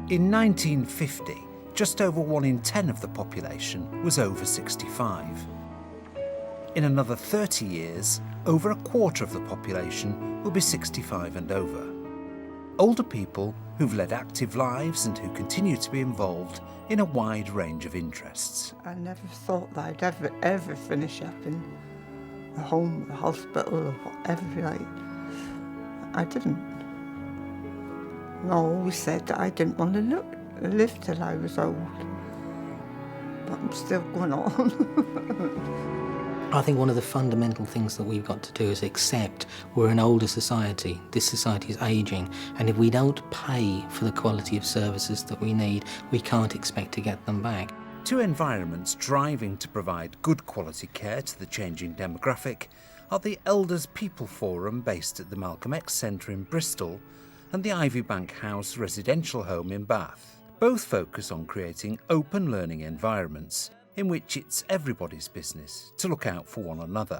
In 1950, just over 1 in 10 of the population was over 65. In another 30 years, over a quarter of the population will be 65 and over. Older people who've led active lives and who continue to be involved in a wide range of interests. I never thought that I'd ever finish up in a home, a hospital, or whatever. I didn't. And I always said that I didn't want to live till I was old. But I'm still going on. I think one of the fundamental things that we've got to do is accept we're an older society. This society is ageing, and if we don't pay for the quality of services that we need, we can't expect to get them back. Two environments driving to provide good quality care to the changing demographic are the Elders People Forum based at the Malcolm X Centre in Bristol and the Ivy Bank House residential home in Bath. Both focus on creating open learning environments in which it's everybody's business to look out for one another.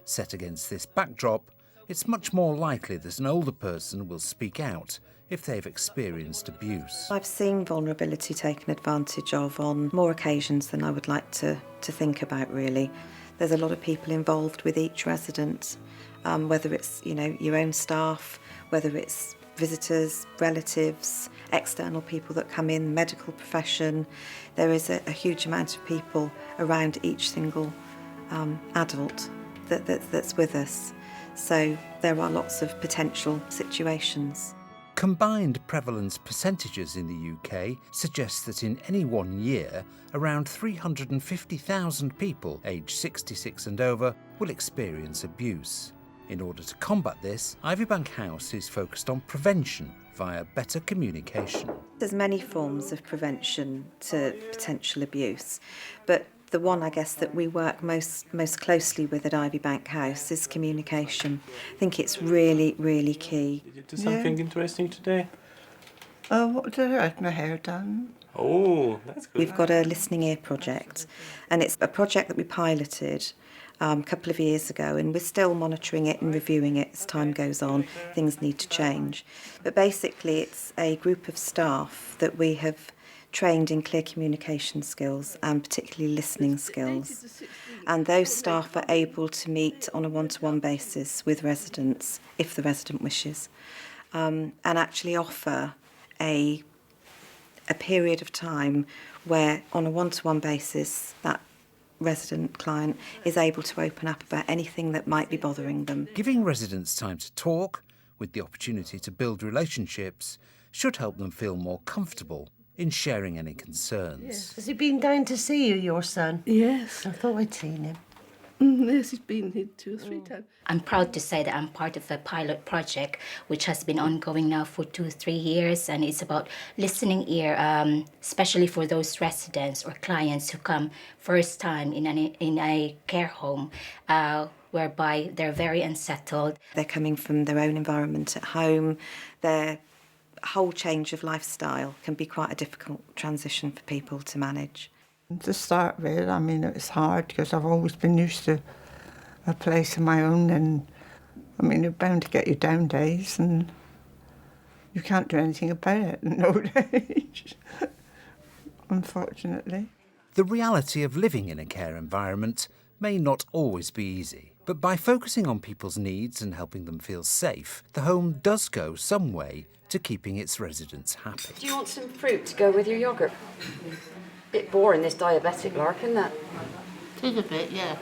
Set against this backdrop, it's much more likely that an older person will speak out if they've experienced abuse. I've seen vulnerability taken advantage of on more occasions than I would like to think about, really. There's a lot of people involved with each resident, whether it's your own staff, whether it's visitors, relatives, external people that come in, medical profession. There is a huge amount of people around each single adult that's with us. So there are lots of potential situations. Combined prevalence percentages in the UK suggest that in any 1 year, around 350,000 people aged 66 and over will experience abuse. In order to combat this, Ivy Bank House is focused on prevention via better communication. There's many forms of prevention to potential abuse, but the one, I guess, that we work most closely with at Ivy Bank House is communication. I think it's really, really key. Did you do something interesting today? Oh, what did I have my hair done? Oh, that's good. We've got a listening ear project, and it's a project that we piloted a couple of years ago, and we're still monitoring it and reviewing it as time goes on. Things need to change. But basically, it's a group of staff that we have trained in clear communication skills and particularly listening skills. And those staff are able to meet on a one-to-one basis with residents, if the resident wishes, and actually offer a period of time where, on a one-to-one basis, that resident client is able to open up about anything that might be bothering them. Giving residents time to talk, with the opportunity to build relationships, should help them feel more comfortable in sharing any concerns. Yes. Has he been down to see you, your son? Yes. I thought I'd seen him. Yes, he's been here 2 or 3 times. I'm proud to say that I'm part of a pilot project which has been ongoing now for 2 or 3 years, and it's about listening ear, especially for those residents or clients who come first time in a care home, whereby they're very unsettled. They're coming from their own environment at home. Their whole change of lifestyle can be quite a difficult transition for people to manage. To start with, it was hard because I've always been used to a place of my own, and they're bound to get you down days, and you can't do anything about it nowadays, unfortunately. The reality of living in a care environment may not always be easy, but by focusing on people's needs and helping them feel safe, the home does go some way to keeping its residents happy. Do you want some fruit to go with your yoghurt? Bit boring, this diabetic lark, isn't that? It is a bit, yeah.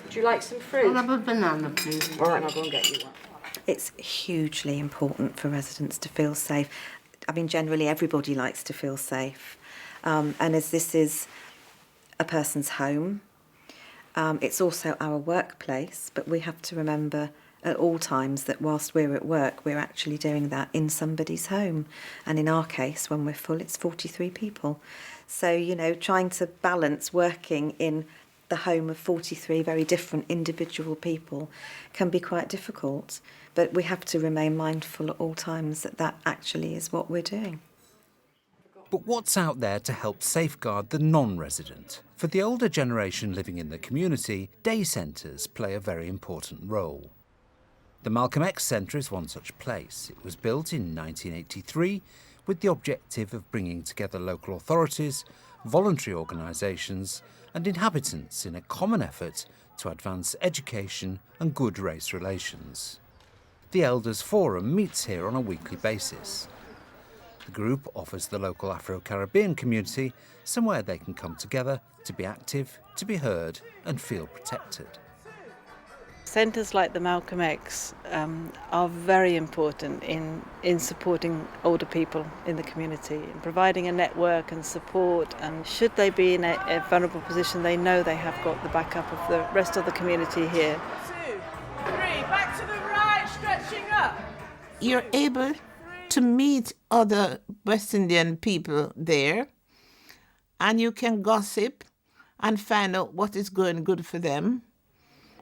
Do you like some fruit? I'll have a banana, please. All right, I'll go and get you one. It's hugely important for residents to feel safe. Generally everybody likes to feel safe. And as this is a person's home, it's also our workplace, but we have to remember at all times that whilst we're at work, we're actually doing that in somebody's home. And in our case, when we're full, it's 43 people. So, trying to balance working in the home of 43 very different individual people can be quite difficult. But we have to remain mindful at all times that that actually is what we're doing. But what's out there to help safeguard the non-resident? For the older generation living in the community, day centres play a very important role. The Malcolm X Centre is one such place. It was built in 1983 with the objective of bringing together local authorities, voluntary organisations and inhabitants in a common effort to advance education and good race relations. The Elders Forum meets here on a weekly basis. The group offers the local Afro-Caribbean community somewhere they can come together to be active, to be heard and feel protected. Centres like the Malcolm X are very important in supporting older people in the community, in providing a network and support, and should they be in a vulnerable position, they know they have got the backup of the rest of the community here. 2, 3, back to the right, stretching up. You're able to meet other West Indian people there, and you can gossip and find out what is going good for them,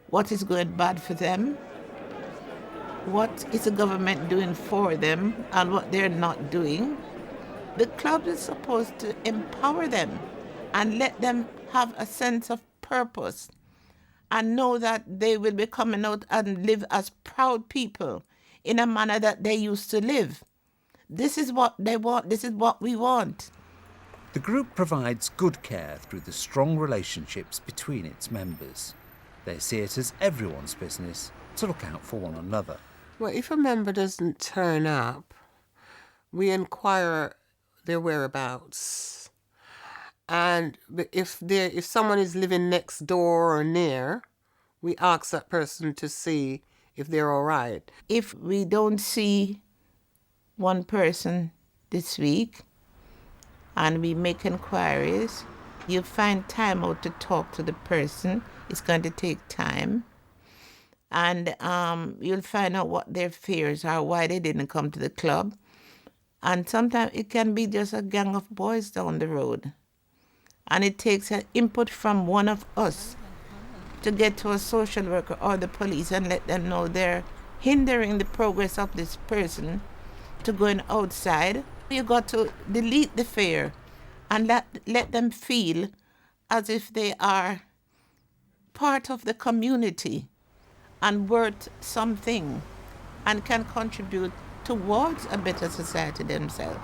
what is going bad for them, what is the government doing for them and what they're not doing. The club is supposed to empower them and let them have a sense of purpose and know that they will be coming out and live as proud people in a manner that they used to live. This is what they want. This is what we want. The group provides good care through the strong relationships between its members. They see it as everyone's business to look out for one another. Well, if a member doesn't turn up, we inquire their whereabouts. And if someone is living next door or near, we ask that person to see if they're all right. If we don't see one person this week and we make inquiries, you find time out to talk to the person. It's going to take time. And you'll find out what their fears are, why they didn't come to the club. And sometimes it can be just a gang of boys down the road. And it takes an input from one of us to get to a social worker or the police and let them know they're hindering the progress of this person to going outside. You got to delete the fear and let them feel as if they are part of the community and worth something and can contribute towards a better society themselves.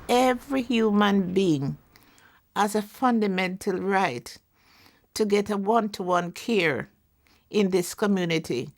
Every human being has a fundamental right to get a one-to-one care in this community,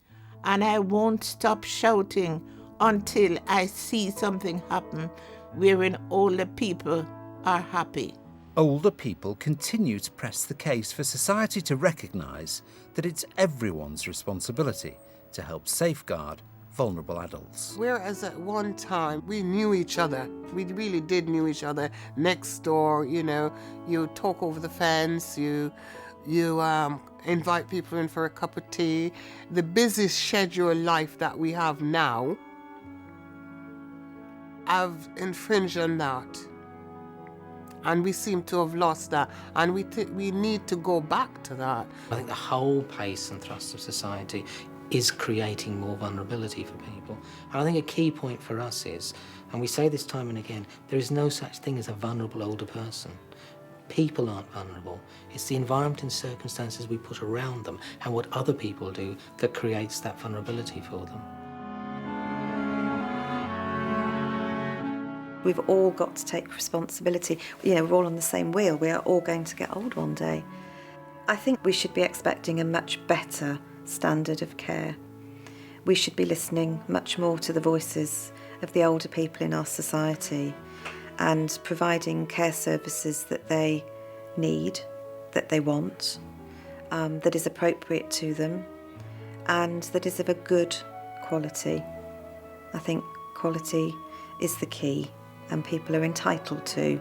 and I won't stop shouting until I see something happen wherein older people are happy. Older people continue to press the case for society to recognise that it's everyone's responsibility to help safeguard vulnerable adults. Whereas at one time we knew each other, we really did knew each other next door, you talk over the fence, you invite people in for a cup of tea. The busy schedule life that we have now have infringed on that. And we seem to have lost that. And we need to go back to that. I think the whole pace and thrust of society is creating more vulnerability for people. And I think a key point for us is, and we say this time and again, there is no such thing as a vulnerable older person. People aren't vulnerable. It's the environment and circumstances we put around them and what other people do that creates that vulnerability for them. We've all got to take responsibility. We're all on the same wheel. We are all going to get old one day. I think we should be expecting a much better standard of care. We should be listening much more to the voices of the older people in our society and providing care services that they need, that they want, that is appropriate to them, and that is of a good quality. I think quality is the key, and people are entitled to